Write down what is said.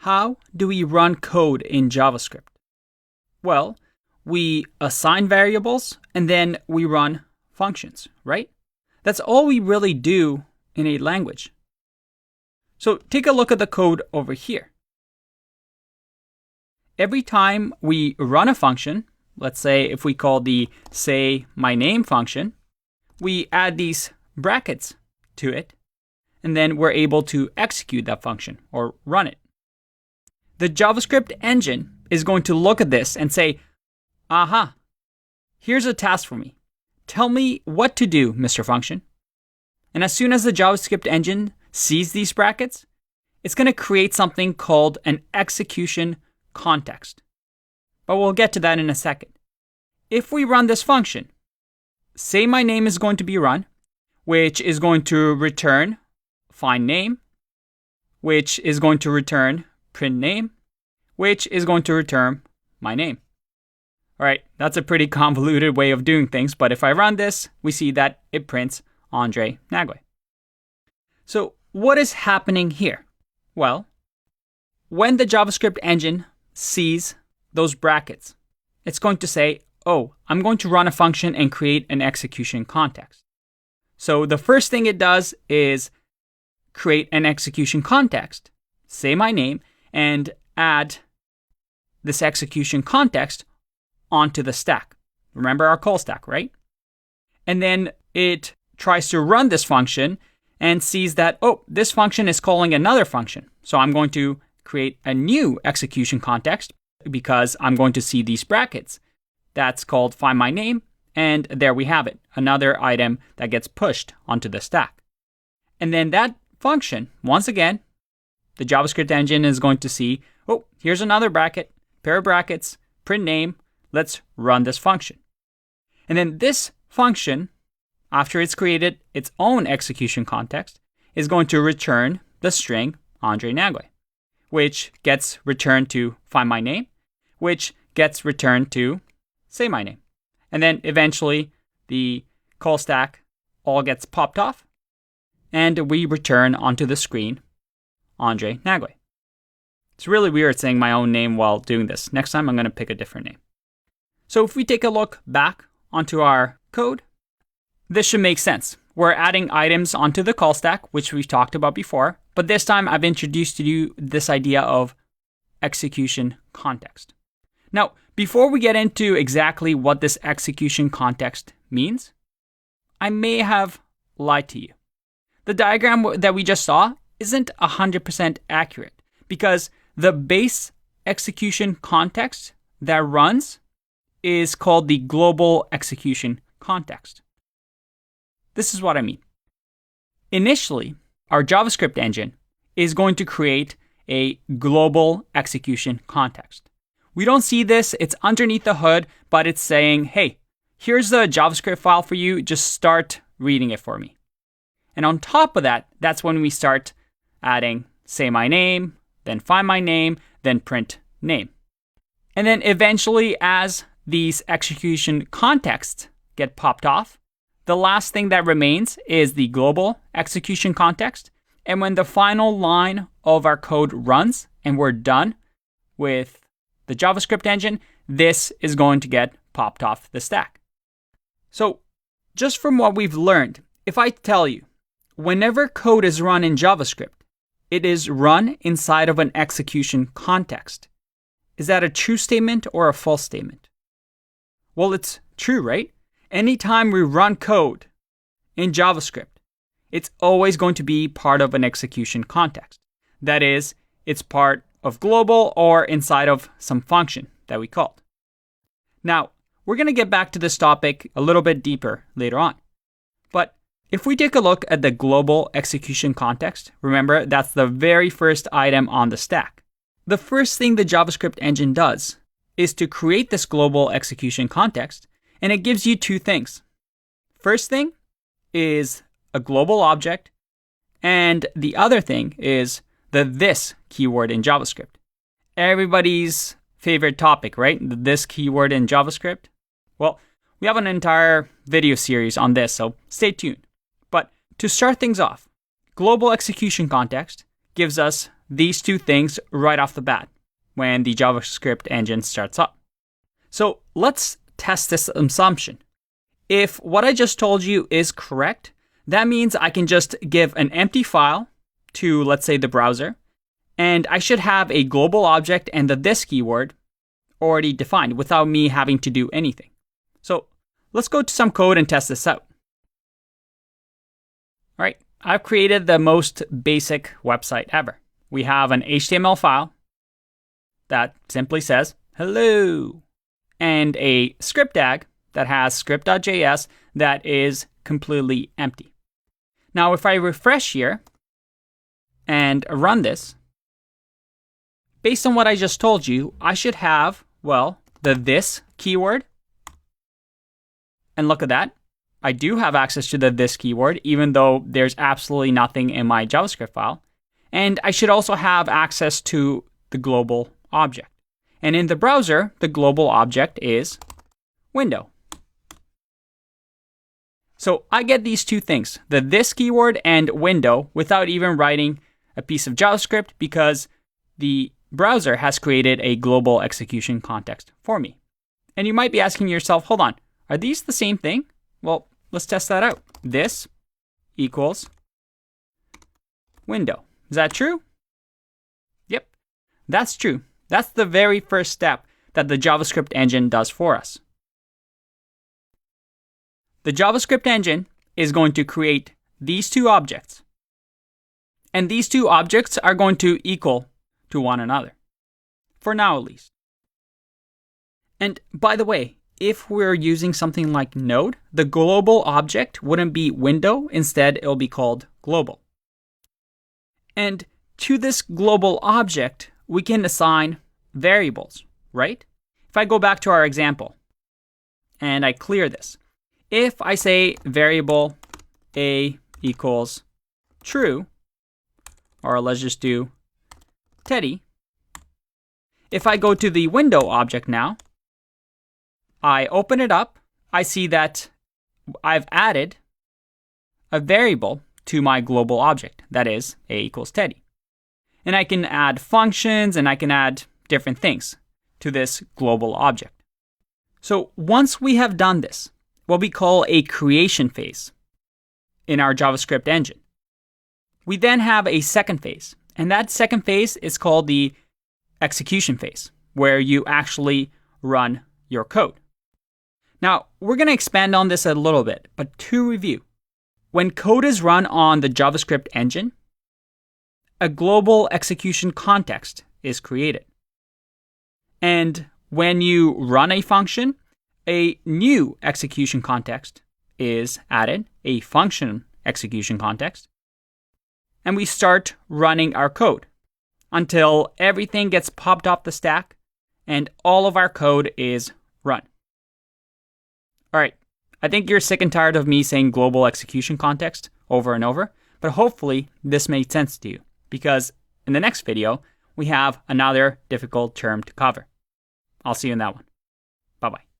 How do we run code in JavaScript? Well, we assign variables and then we run functions, right? That's all we really do in a language. So take a look at the code over here. Every time we run a function, let's say if we call the sayMyName function, we add these brackets to it, and then we're able to execute that function or run it. The JavaScript engine is going to look at this and say, aha, here's a task for me. Tell me what to do, Mr. Function. And as soon as the JavaScript engine sees these brackets, it's going to create something called an execution context. But we'll get to that in a second. If we run this function, sayMyName is going to be run, which is going to return findName, which is going to return printName, which is going to return my name. All right, that's a pretty convoluted way of doing things, but if I run this, we see that it prints Andre Nagwe. So what is happening here? Well, when the JavaScript engine sees those brackets, it's going to say, oh, I'm going to run a function and create an execution context. So the first thing it does is create an execution context, sayMyName, and add this execution context onto the stack. Remember our call stack, right? And then it tries to run this function and sees that, oh, this function is calling another function. So I'm going to create a new execution context because I'm going to see these brackets. That's called findMyName, and there we have it, another item that gets pushed onto the stack. And then that function, once again, the JavaScript engine is going to see, oh, here's another bracket, pair of brackets, print name, let's run this function. And then this function, after it's created its own execution context, is going to return the string Andre Nagwe, which gets returned to findMyName, which gets returned to sayMyName. And then eventually the call stack all gets popped off, and we return onto the screen Andre Nagwe. It's really weird saying my own name while doing this. Next time I'm going to pick a different name. So if we take a look back onto our code, this should make sense. We're adding items onto the call stack, which we've talked about before, but this time I've introduced to you this idea of execution context. Now, before we get into exactly what this execution context means, I may have lied to you. The diagram that we just saw isn't 100% accurate because the base execution context that runs is called the global execution context. This is what I mean. Initially, our JavaScript engine is going to create a global execution context. We don't see this, it's underneath the hood, but it's saying, hey, here's the JavaScript file for you, just start reading it for me. And on top of that, that's when we start adding sayMyName, then findMyName, then printName. And then eventually, as these execution contexts get popped off, the last thing that remains is the global execution context. And when the final line of our code runs and we're done with the JavaScript engine, this is going to get popped off the stack. So just from what we've learned, if I tell you, whenever code is run in JavaScript, it is run inside of an execution context. Is that a true statement or a false statement? Well, it's true, right? Anytime we run code in JavaScript, it's always going to be part of an execution context. That is, it's part of global or inside of some function that we called. Now, we're going to get back to this topic a little bit deeper later on. But if we take a look at the global execution context, remember that's the very first item on the stack. The first thing the JavaScript engine does is to create this global execution context, and it gives you two things. First thing is a global object, and the other thing is the this keyword in JavaScript. Everybody's favorite topic, right? The this keyword in JavaScript. Well, we have an entire video series on this, so stay tuned. But to start things off, global execution context gives us these two things right off the bat when the JavaScript engine starts up. So let's test this assumption. If what I just told you is correct, that means I can just give an empty file to, let's say, the browser, and I should have a global object and the this keyword already defined without me having to do anything. So let's go to some code and test this out. All right, I've created the most basic website ever. We have an HTML file that simply says, hello, and a script tag that has script.js that is completely empty. Now, if I refresh here and run this, based on what I just told you, I should have, well, the this keyword. And look at that. I do have access to the this keyword, even though there's absolutely nothing in my JavaScript file. And I should also have access to the global object. And in the browser, the global object is window. So I get these two things, the this keyword and window, without even writing a piece of JavaScript because the browser has created a global execution context for me. And you might be asking yourself, hold on, are these the same thing? Well, let's test that out. This equals window. Is that true? Yep, that's true. That's the very first step that the JavaScript engine does for us. The JavaScript engine is going to create these two objects. And these two objects are going to equal to one another. For now, at least. And by the way, if we're using something like Node, the global object wouldn't be window. Instead, it'll be called global. And to this global object, we can assign variables, right? If I go back to our example and I clear this, if I say variable a equals true, or let's just do Teddy, if I go to the window object now, I open it up, I see that I've added a variable to my global object, that is a equals Teddy. And I can add functions and I can add different things to this global object. So once we have done this, what we call a creation phase in our JavaScript engine, we then have a second phase. And that second phase is called the execution phase, where you actually run your code. Now, we're going to expand on this a little bit, but to review, when code is run on the JavaScript engine, a global execution context is created. And when you run a function, a new execution context is added, a function execution context, and we start running our code until everything gets popped off the stack and all of our code is run. All right, I think you're sick and tired of me saying global execution context over and over, but hopefully this made sense to you because in the next video, we have another difficult term to cover. I'll see you in that one. Bye-bye.